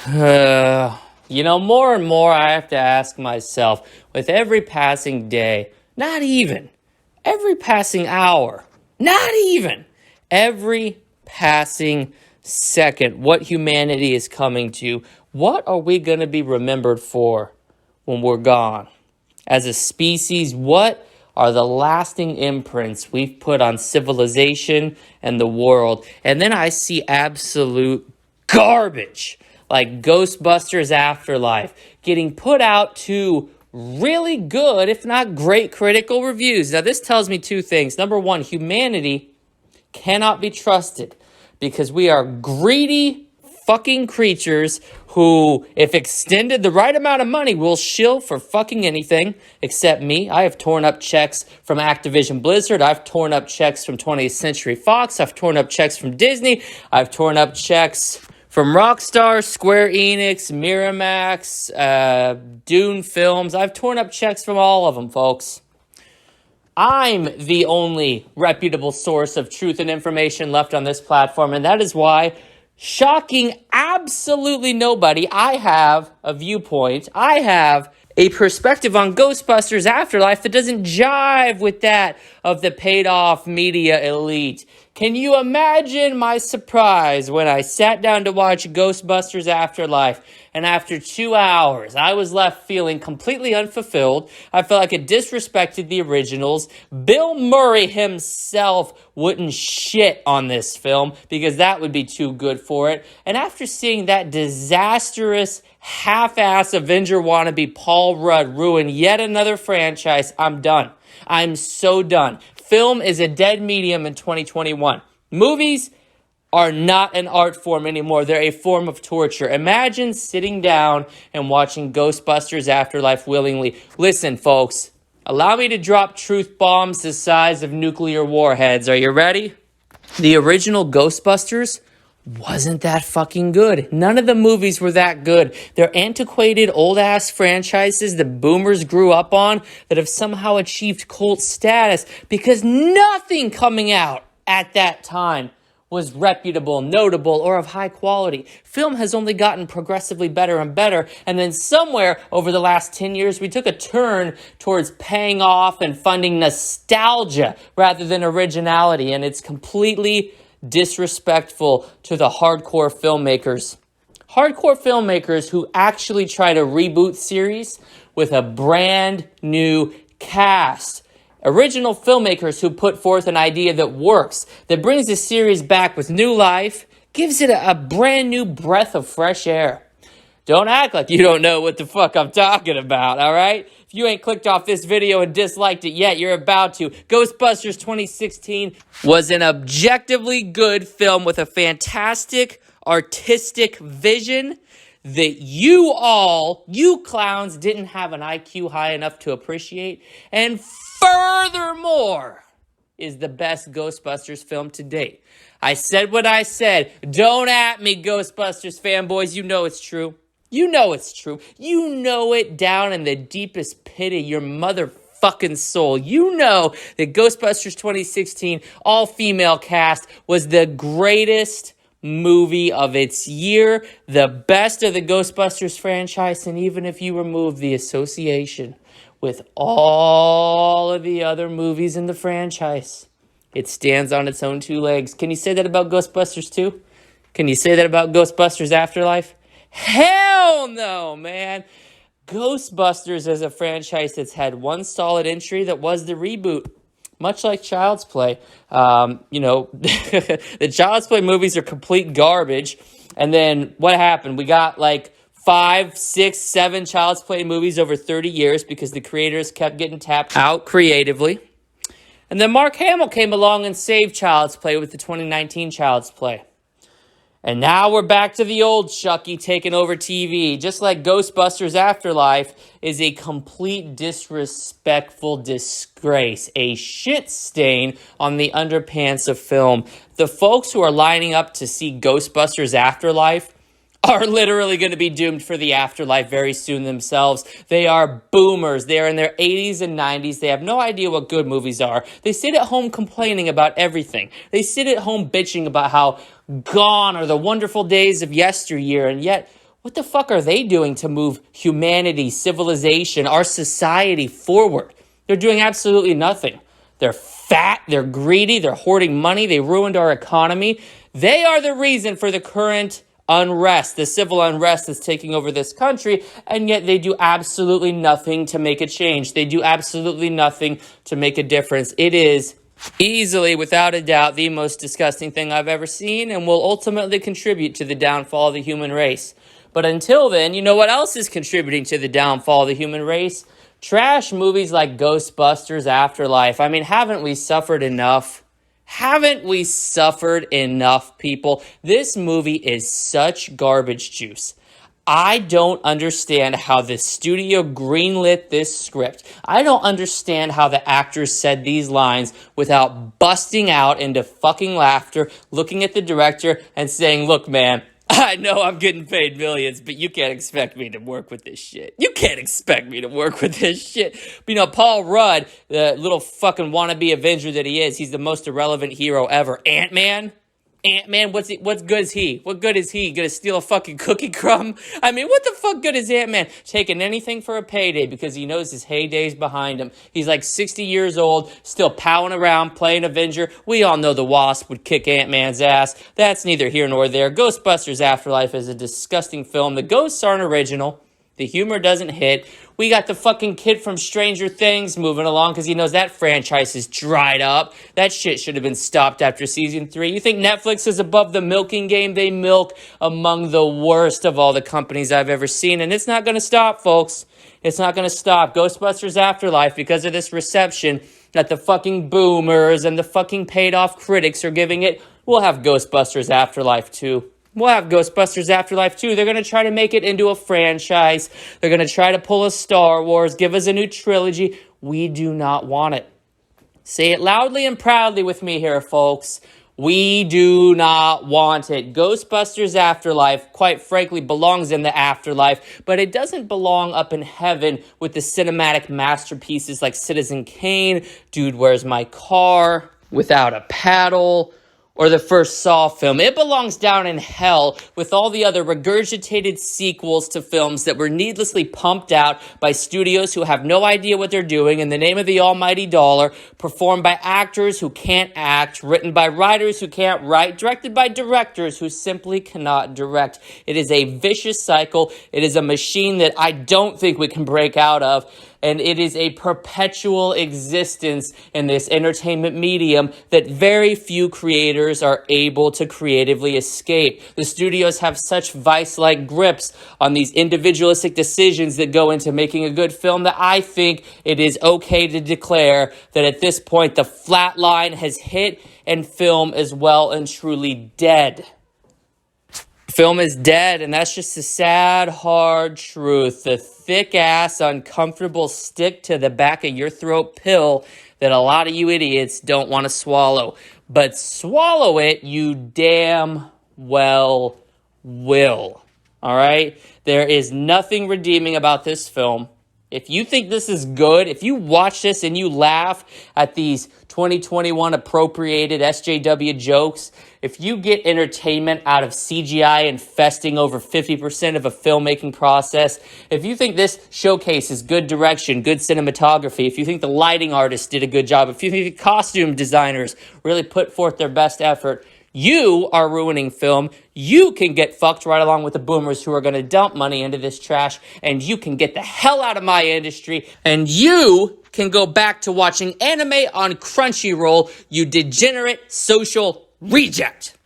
More and more I have to ask myself with every passing day, not even, every passing hour, not even, every passing second, what humanity is coming to. What are we going to be remembered for when we're gone? As a species, what are the lasting imprints we've put on civilization and the world? And then I see absolute garbage like Ghostbusters Afterlife getting put out to really good, if not great, critical reviews. Now, this tells me two things. Number one, humanity cannot be trusted because we are greedy fucking creatures who, if extended the right amount of money, will shill for fucking anything except me. I have torn up checks from Activision Blizzard. I've torn up checks from 20th Century Fox. I've torn up checks from Disney. I've torn up checks from Rockstar, Square Enix, Miramax, Dune Films. I've torn up checks from all of them, folks. I'm the only reputable source of truth and information left on this platform, and that is why, shocking absolutely nobody, I have a viewpoint. I have a perspective on Ghostbusters Afterlife that doesn't jive with that of the paid-off media elite. Can you imagine my surprise when I sat down to watch Ghostbusters Afterlife, and after 2 hours, I was left feeling completely unfulfilled. I felt like it disrespected the originals. Bill Murray himself wouldn't shit on this film because that would be too good for it. And after seeing that disastrous, half-ass Avenger wannabe Paul Rudd ruin yet another franchise, I'm done. I'm so done. Film is a dead medium in 2021. Movies are not an art form anymore. They're a form of torture. Imagine sitting down and watching Ghostbusters Afterlife willingly. Listen, folks, allow me to drop truth bombs the size of nuclear warheads. Are you ready? The original Ghostbusters wasn't that fucking good. None of the movies were that good. They're antiquated, old-ass franchises that boomers grew up on that have somehow achieved cult status because nothing coming out at that time was reputable, notable, or of high quality. Film has only gotten progressively better and better, and then somewhere over the last 10 years, we took a turn towards paying off and funding nostalgia rather than originality, and it's completely disrespectful to the hardcore filmmakers. Hardcore filmmakers who actually try to reboot series with a brand new cast. Original filmmakers who put forth an idea that works, that brings the series back with new life, gives it a brand new breath of fresh air. Don't act like you don't know what the fuck I'm talking about, all right? If you ain't clicked off this video and disliked it yet, you're about to. Ghostbusters 2016 was an objectively good film with a fantastic artistic vision that you clowns, didn't have an IQ high enough to appreciate. And furthermore, is the best Ghostbusters film to date. I said what I said. Don't at me, Ghostbusters fanboys. You know it's true. You know it's true. You know it down in the deepest pit of your motherfucking soul. You know that Ghostbusters 2016 all-female cast was the greatest movie of its year, the best of the Ghostbusters franchise, and even if you remove the association with all of the other movies in the franchise, it stands on its own two legs. Can you say that about Ghostbusters 2? Can you say that about Ghostbusters Afterlife? Hell no, man. Ghostbusters is a franchise that's had one solid entry that was the reboot. Much like Child's Play. The Child's Play movies are complete garbage. And then what happened? We got like 5, 6, 7 Child's Play movies over 30 years because the creators kept getting tapped out creatively. And then Mark Hamill came along and saved Child's Play with the 2019 Child's Play. And now we're back to the old Chucky taking over TV. Just like Ghostbusters Afterlife is a complete disrespectful disgrace, a shit stain on the underpants of film. The folks who are lining up to see Ghostbusters Afterlife are literally going to be doomed for the afterlife very soon themselves. They are boomers. They are in their 80s and 90s. They have no idea what good movies are. They sit at home complaining about everything. They sit at home bitching about how gone are the wonderful days of yesteryear, and yet What the fuck are they doing to move humanity, civilization, our society forward? They're doing absolutely nothing. They're fat, they're greedy, they're hoarding money, they ruined our economy. They are the reason for the current unrest, the civil unrest that's taking over this country, and yet they do absolutely nothing to make a change. They do absolutely nothing to make a difference. It is easily, without a doubt, the most disgusting thing I've ever seen and will ultimately contribute to the downfall of the human race. But until then, you know what else is contributing to the downfall of the human race? Trash movies like Ghostbusters, Afterlife. I mean, haven't we suffered enough? Haven't we suffered enough, people? This movie is such garbage juice. I don't understand how the studio greenlit this script. I don't understand how the actors said these lines without busting out into fucking laughter, looking at the director and saying, look, man, I know I'm getting paid millions, but you can't expect me to work with this shit. You can't expect me to work with this shit. But, you know, Paul Rudd, the little fucking wannabe Avenger that he is, he's the most irrelevant hero ever. Ant-Man? Ant-Man, what's good is he? What good is he? Gonna steal a fucking cookie crumb? I mean, what the fuck good is Ant-Man? Taking anything for a payday because he knows his heyday's behind him. He's like 60 years old, still powing around, playing Avenger. We all know the Wasp would kick Ant-Man's ass. That's neither here nor there. Ghostbusters Afterlife is a disgusting film. The ghosts aren't original. The humor doesn't hit. We got the fucking kid from Stranger Things moving along because he knows that franchise is dried up. That shit should have been stopped after season 3. You think Netflix is above the milking game? They milk among the worst of all the companies I've ever seen. And it's not going to stop, folks. It's not going to stop. Ghostbusters Afterlife, because of this reception that the fucking boomers and the fucking paid-off critics are giving it, we'll have Ghostbusters Afterlife too. We'll have Ghostbusters Afterlife too. They're going to try to make it into a franchise. They're going to try to pull a Star Wars, give us a new trilogy. We do not want it. Say it loudly and proudly with me here, folks. We do not want it. Ghostbusters Afterlife, quite frankly, belongs in the afterlife, but it doesn't belong up in heaven with the cinematic masterpieces like Citizen Kane, Dude, Where's My Car, Without a Paddle, or the first Saw film. It belongs down in hell with all the other regurgitated sequels to films that were needlessly pumped out by studios who have no idea what they're doing in the name of the almighty dollar, performed by actors who can't act, written by writers who can't write, directed by directors who simply cannot direct. It is a vicious cycle. It is a machine that I don't think we can break out of. And it is a perpetual existence in this entertainment medium that very few creators are able to creatively escape. The studios have such vice-like grips on these individualistic decisions that go into making a good film that I think it is okay to declare that at this point the flat line has hit and film is well and truly dead. Film is dead, and that's just a sad, hard truth. The thick-ass, uncomfortable stick to the back of your throat pill that a lot of you idiots don't want to swallow. But swallow it, you damn well will. All right? There is nothing redeeming about this film. If you think this is good, if you watch this and you laugh at these 2021 appropriated SJW jokes, if you get entertainment out of CGI infesting over 50% of a filmmaking process, if you think this showcases good direction, good cinematography, if you think the lighting artists did a good job, if you think the costume designers really put forth their best effort, you are ruining film. You can get fucked right along with the boomers who are going to dump money into this trash, and you can get the hell out of my industry, and you can go back to watching anime on Crunchyroll, you degenerate social reject.